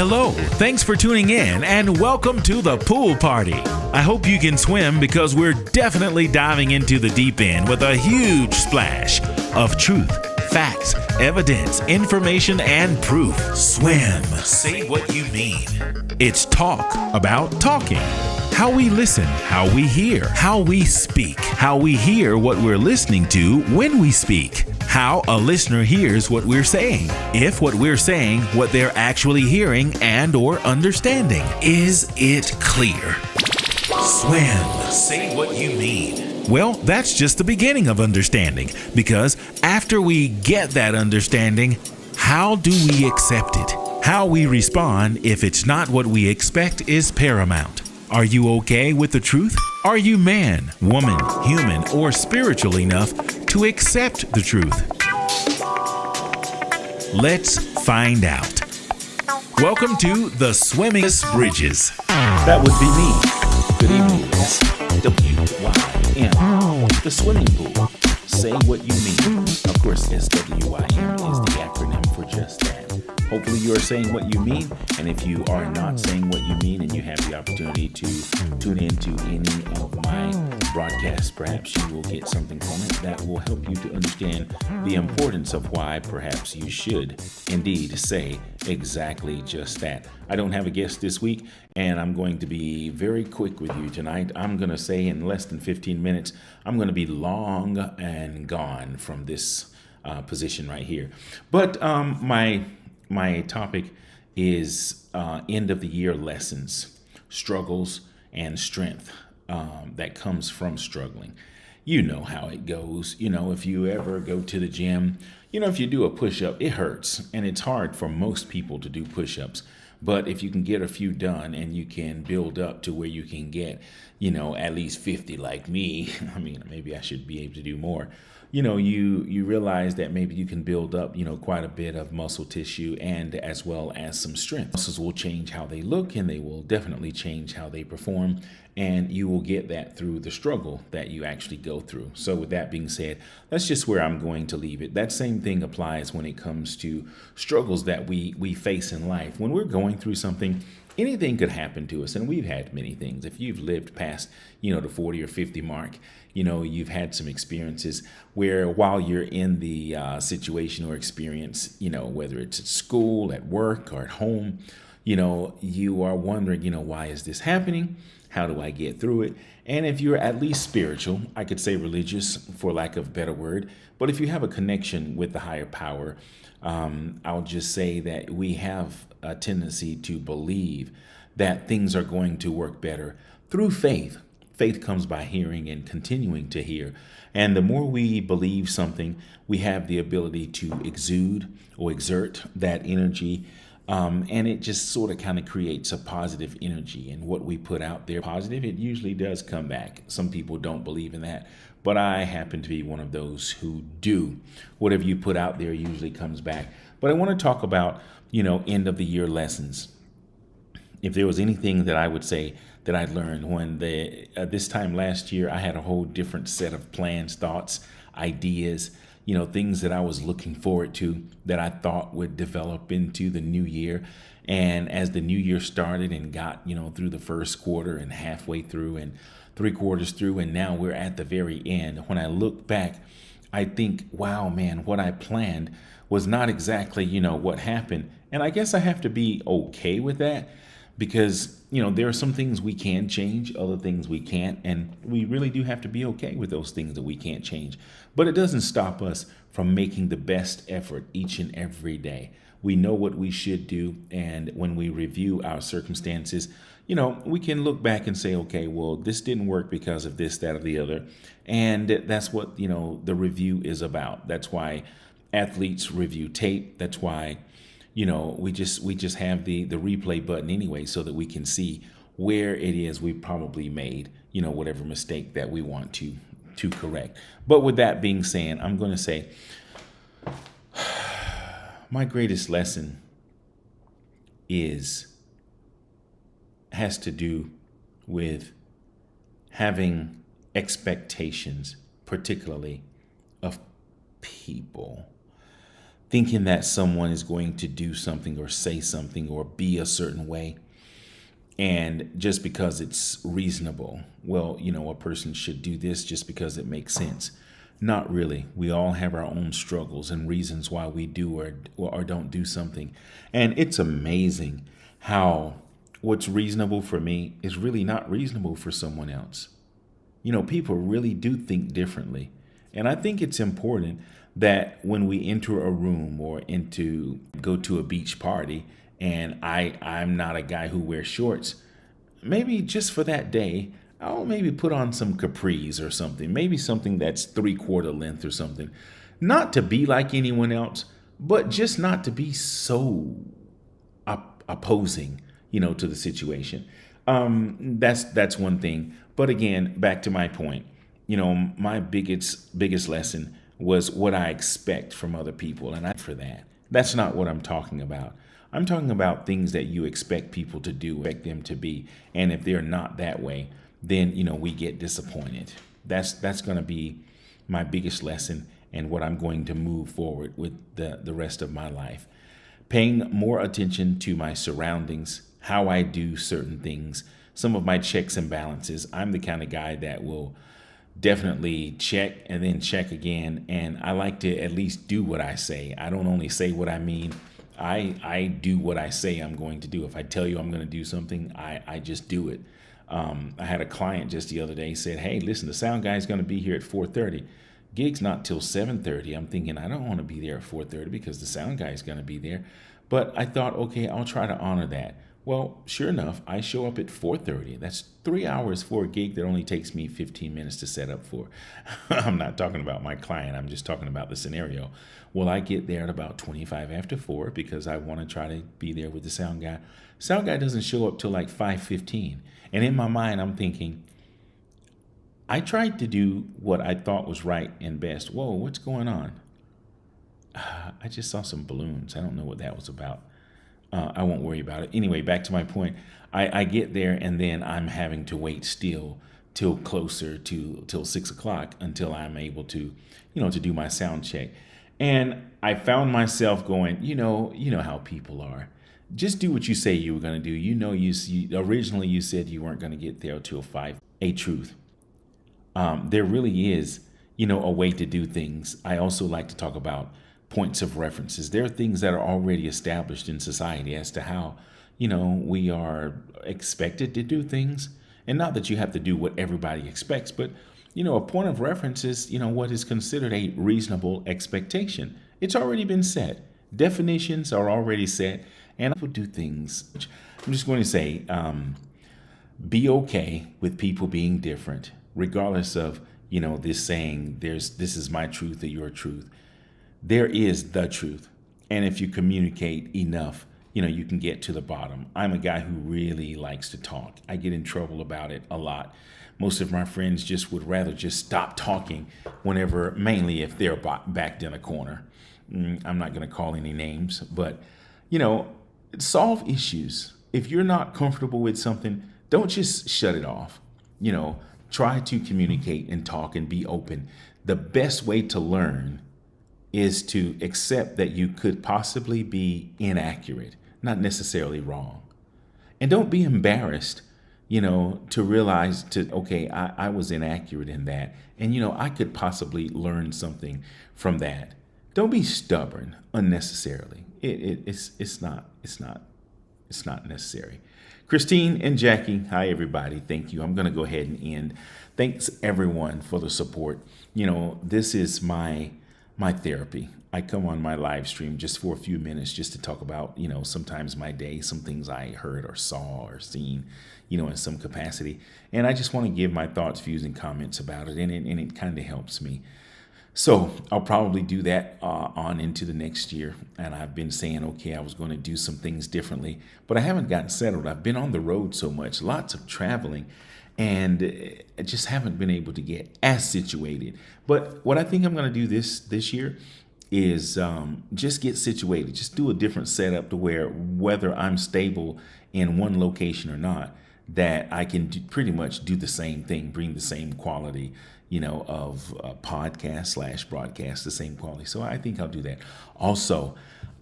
hello. Thanks for tuning in and welcome to the pool party. I hope you can swim because we're definitely diving into the deep end with a huge splash of truth, facts, evidence, information, and proof. Swim. Say what you mean. It's talk about talking. How we listen, how we hear, how we speak, how we hear what we're listening to when we speak, how a listener hears what we're saying, if what we're saying, what they're actually hearing and or understanding. Is it clear? Swim. Say what you mean. Well, that's just the beginning of understanding, because after we get that understanding, how do we accept it? How we respond if it's not what we expect is paramount. Are you okay with the truth? Are you man, woman, human, or spiritual enough to accept the truth? Let's find out. Welcome to the Swimmingest Bridges. That would be me. Good evening. It's SWYM, the swimming pool. Say what you mean. Of course, SWYM is the acronym for just that. Hopefully you are saying what you mean, and if you are not saying what you mean and you have the opportunity to tune into any of my broadcasts, perhaps you will get something from it that will help you to understand the importance of why perhaps you should indeed say exactly just that. I don't have a guest this week, and I'm going to be very quick with you tonight. I'm going to say in less than 15 minutes, I'm going to be long and gone from this position right here. But my topic is end of the year lessons, struggles, and strength that comes from struggling. You know how it goes. You know, if you ever go to the gym, if you do a push-up, it hurts. And it's hard for most people to do push-ups. But if you can get a few done and you can build up to where you can get, at least 50 like me, I mean, maybe I should be able to do more. You realize that maybe you can build up, quite a bit of muscle tissue and as well as some strength. Muscles will change how they look and they will definitely change how they perform. And you will get that through the struggle that you actually go through. So with that being said, that's just where I'm going to leave it. That same thing applies when it comes to struggles that we face in life. When we're going through something, anything could happen to us, and we've had many things. If you've lived past, the 40 or 50 mark, you've had some experiences where while you're in the situation or experience, whether it's at school, at work, or at home, you are wondering, why is this happening? How do I get through it? And if you're at least spiritual, I could say religious for lack of a better word, but if you have a connection with the higher power, I'll just say that we have a tendency to believe that things are going to work better through faith. Faith comes by hearing and continuing to hear. And the more we believe something, we have the ability to exude or exert that energy. And it just sort of kind of creates a positive energy. And what we put out there positive, it usually does come back. Some people don't believe in that, but I happen to be one of those who do. Whatever you put out there usually comes back. But I want to talk about, end of the year lessons. If there was anything that I would say that I learned when this time last year, I had a whole different set of plans, thoughts, ideas, things that I was looking forward to that I thought would develop into the new year. And as the new year started and got, through the first quarter and halfway through and 3/4 through, and now we're at the very end. When I look back, I think, wow, man, what I planned was not exactly, what happened. And I guess I have to be okay with that because, there are some things we can change, other things we can't. And we really do have to be okay with those things that we can't change. But it doesn't stop us from making the best effort each and every day. We know what we should do. And when we review our circumstances, we can look back and say, okay, well, this didn't work because of this, that, or the other. And that's what, the review is about. That's why athletes review tape. That's why, we just have the replay button anyway, so that we can see where it is we probably made, whatever mistake that we want to correct. But with that being said, I'm going to say my greatest lesson has to do with having expectations, particularly of people. thinking that someone is going to do something or say something or be a certain way. And just because it's reasonable, well, a person should do this just because it makes sense. Not really. We all have our own struggles and reasons why we do or don't do something. And it's amazing how what's reasonable for me is really not reasonable for someone else. People really do think differently. And I think it's important that when we enter a room or go to a beach party, and I'm not a guy who wears shorts, maybe just for that day, I'll maybe put on some capris or something, maybe something that's 3/4 length or something. Not to be like anyone else, but just not to be so opposing, to the situation. That's one thing. But again, back to my point, my biggest lesson was what I expect from other people, and for that. That's not what I'm talking about. I'm talking about things that you expect people to do, expect them to be, and if they're not that way, then we get disappointed. That's going to be my biggest lesson, and what I'm going to move forward with the rest of my life. Paying more attention to my surroundings, how I do certain things, some of my checks and balances. I'm the kind of guy that will definitely check and then check again. And I like to at least do what I say. I don't only say what I mean. I do what I say I'm going to do. If I tell you I'm going to do something, I just do it. I had a client just the other day said, hey, listen, the sound guy is going to be here at 4:30. Gig's not till 7:30. I'm thinking I don't want to be there at 4:30 because the sound guy is going to be there. But I thought, okay, I'll try to honor that. Well, sure enough, I show up at 4:30. That's 3 hours for a gig that only takes me 15 minutes to set up for. I'm not talking about my client. I'm just talking about the scenario. Well, I get there at about 25 after 4 because I want to try to be there with the sound guy. Sound guy doesn't show up till like 5:15. And in my mind, I'm thinking, I tried to do what I thought was right and best. Whoa, what's going on? I just saw some balloons. I don't know what that was about. I won't worry about it. Anyway, back to my point. I get there and then I'm having to wait still till closer to till 6 o'clock until I'm able to, to do my sound check. And I found myself going, you know how people are. Just do what you say you were going to do. You originally you said you weren't going to get there till 5. A truth. There really is, a way to do things. I also like to talk about points of references. There are things that are already established in society as to how, we are expected to do things. And not that you have to do what everybody expects, but, a point of reference is, what is considered a reasonable expectation. It's already been set. Definitions are already set. And I would do things. I'm just going to say, be okay with people being different, regardless of, this saying, this is my truth or your truth. There is the truth. And if you communicate enough, you can get to the bottom. I'm a guy who really likes to talk. I get in trouble about it a lot. Most of my friends just would rather just stop talking whenever, mainly if they're backed in a corner. I'm not going to call any names, but, solve issues. If you're not comfortable with something, don't just shut it off. Try to communicate and talk and be open. The best way to learn is to accept that you could possibly be inaccurate, not necessarily wrong. And don't be embarrassed, to realize okay, I was inaccurate in that. And, I could possibly learn something from that. Don't be stubborn unnecessarily. It's not necessary. Christine and Jackie, hi everybody. Thank you. I'm going to go ahead and end. Thanks everyone for the support. This is my therapy. I come on my live stream just for a few minutes just to talk about, sometimes my day, some things I heard or saw or seen, in some capacity. And I just want to give my thoughts, views, and comments about it. And it kind of helps me. So I'll probably do that on into the next year. And I've been saying, okay, I was going to do some things differently, but I haven't gotten settled. I've been on the road so much, lots of traveling, and I just haven't been able to get as situated. But what I think I'm going to do this year is just get situated, just do a different setup to where whether I'm stable in one location or not, that I can pretty much do the same thing, bring the same quality, of podcast / broadcast, the same quality. So I think I'll do that. Also,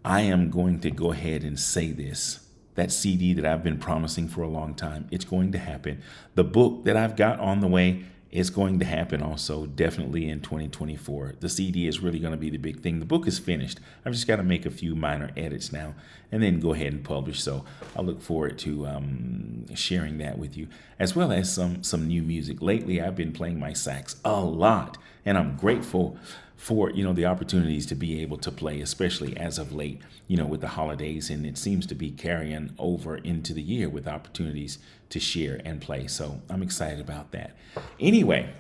I am going to go ahead and say this. That CD that I've been promising for a long time, it's going to happen. The book that I've got on the way, it's going to happen also, definitely in 2024. The CD is really going to be the big thing. The book is finished. I've just got to make a few minor edits now and then go ahead and publish. So I look forward to sharing that with you, as well as some new music. Lately, I've been playing my sax a lot, and I'm grateful for the opportunities to be able to play, especially as of late, with the holidays, and it seems to be carrying over into the year with opportunities to share and play. So I'm excited about that. Anyway,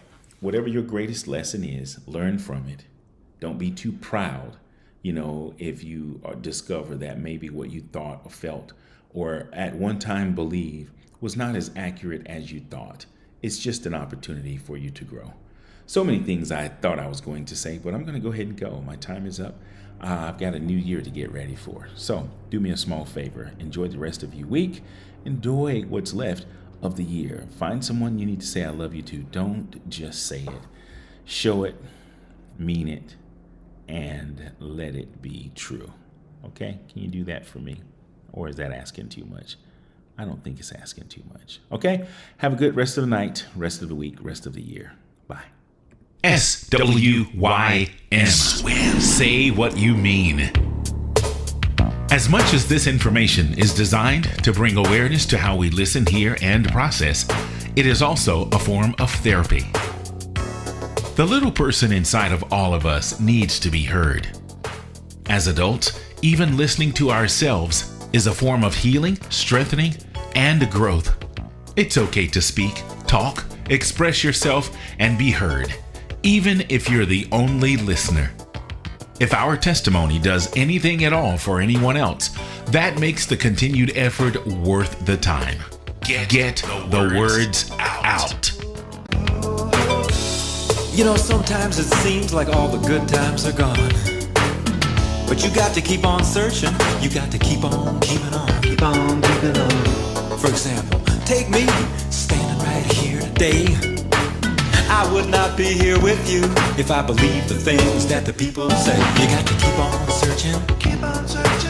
whatever your greatest lesson is, learn from it. Don't be too proud, if you discover that maybe what you thought or felt or at one time believed was not as accurate as you thought. It's just an opportunity for you to grow. So many things I thought I was going to say, but I'm going to go ahead and go. My time is up. I've got a new year to get ready for. So do me a small favor. Enjoy the rest of your week. Enjoy what's left of the year. Find someone you need to say I love you to. Don't just say it. Show it, mean it, and let it be true. Okay? Can you do that for me? Or is that asking too much? I don't think it's asking too much. Okay? Have a good rest of the night, rest of the week, rest of the year. Bye. SWYM. Say what you mean. As much as this information is designed to bring awareness to how we listen, hear, and process, it is also a form of therapy. The little person inside of all of us needs to be heard. As adults, even listening to ourselves is a form of healing, strengthening, and growth. It's okay to speak, talk, express yourself, and be heard, even if you're the only listener. If our testimony does anything at all for anyone else, that makes the continued effort worth the time. Get the words out. Sometimes it seems like all the good times are gone. But you got to keep on searching. You got to keep on keeping on. Keep on keeping on. For example, take me standing right here today. I would not be here with you if I believed the things that the people say. You got to keep on searching. Keep on searching.